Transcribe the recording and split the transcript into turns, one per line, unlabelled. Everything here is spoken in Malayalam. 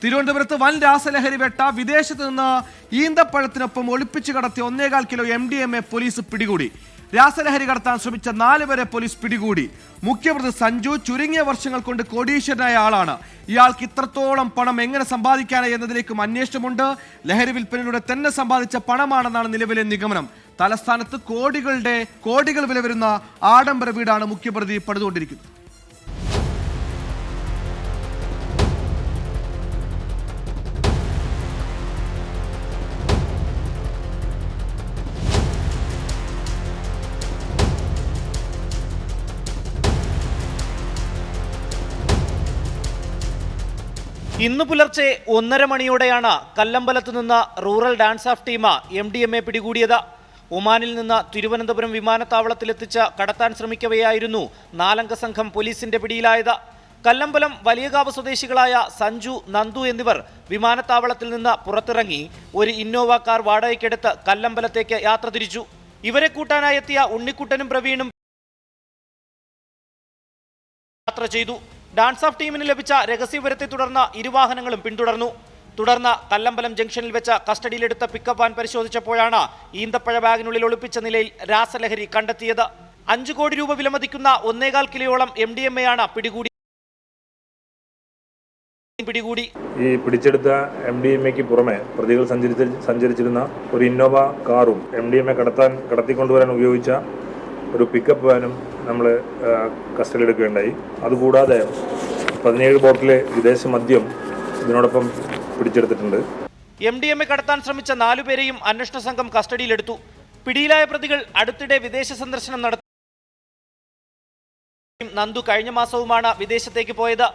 തിരുവനന്തപുരത്ത് വൻ രാസലഹരി വേട്ട. വിദേശത്ത് നിന്ന് ഈന്തപ്പഴത്തിനൊപ്പം ഒളിപ്പിച്ചു കടത്തിയ 1.25 കിലോ MDMA പോലീസ് പിടികൂടി. രാസലഹരി കടത്താൻ ശ്രമിച്ച 4 പേരെ പോലീസ് പിടികൂടി. മുഖ്യപ്രതി സഞ്ജു ചുരുങ്ങിയ വർഷങ്ങൾ കൊണ്ട് കോടീശ്വരനായ ആളാണ്. ഇയാൾക്ക് ഇത്രത്തോളം പണം എങ്ങനെ സമ്പാദിക്കാനായി എന്നതിലേക്കും അന്വേഷണമുണ്ട്. ലഹരി വിൽപ്പനയിലൂടെ തന്നെ സമ്പാദിച്ച പണമാണെന്നാണ് നിലവിലെ നിഗമനം. തലസ്ഥാനത്ത് കോടികൾ വില വരുന്ന ആഡംബര വീടാണ് മുഖ്യപ്രതി പണിതുകൊണ്ടിരിക്കുന്നത്.
ഇന്ന് പുലർച്ചെ 1:30 മണിയോടെയാണ് കല്ലമ്പലത്ത് നിന്ന് rural dance of team MDMA പിടികൂടിയത്. ഒമാനിൽ നിന്ന് തിരുവനന്തപുരം വിമാനത്താവളത്തിലെത്തിച്ച് കടത്താൻ ശ്രമിക്കവെയായിരുന്നു 4-അംഗ സംഘം പോലീസിന്റെ പിടിയിലായത്. കല്ലമ്പലം വലിയകാവ് സ്വദേശികളായ സഞ്ജു, നന്ദു എന്നിവർ വിമാനത്താവളത്തിൽ നിന്ന് പുറത്തിറങ്ങി ഒരു ഇന്നോവ കാർ വാടകയ്ക്കെടുത്ത് കല്ലമ്പലത്തേക്ക് യാത്ര തിരിച്ചു. ഇവരെ കൂട്ടാനായി എത്തിയ ഉണ്ണിക്കുട്ടനും പ്രവീണും യാത്ര ചെയ്തു. ഡാൻസ് ഓഫ് ടീമിന് ലഭിച്ച രഹസ്യവിവരത്തെ തുടർന്ന് ഇരുവാഹനങ്ങളും പിന്തുടർന്നു. തുടർന്ന് കല്ലമ്പലം ജംഗ്ഷനിൽ വെച്ച് കസ്റ്റഡിയിലെടുത്ത പിക്കപ്പ് വാൻ പരിശോധിച്ചപ്പോഴാണ് ഈന്തപ്പഴ ബാഗിനുള്ളിൽ ഒളിപ്പിച്ച നിലയിൽ രാസലഹരി കണ്ടെത്തിയത്. 5 കോടി രൂപ വിലമതിക്കുന്ന 1.25 കിലോയോളം MDMA ആണ് പിടികൂടി.
ഈ പിടിച്ചെടുത്ത MDMAക്ക് പുറമെ പ്രതികൾ സഞ്ചരിച്ചിരുന്ന ഒരു ഇന്നോവ കാറും MDMA കടത്തിക്കൊണ്ടുവരാൻ ഉപയോഗിച്ച ഒരു പിക്കപ്പ് വാനും നമ്മൾ കസ്റ്റഡിയിലെടുക്കുകയുണ്ടായി. അതുകൂടാതെ 17 ബോട്ടിലെ വിദേശ മദ്യം ഇതിനോടൊപ്പം പിടിച്ചെടുത്തിട്ടുണ്ട്.
MDMA കടത്താൻ ശ്രമിച്ച 4 പേരെയും അന്വേഷണ സംഘം കസ്റ്റഡിയിലെടുത്തു. പിടിയിലായ പ്രതികൾ അടുത്തിടെ വിദേശ സന്ദർശനം നടത്തി. നന്ദു കഴിഞ്ഞ മാസവുമാണ് വിദേശത്തേക്ക് പോയത്.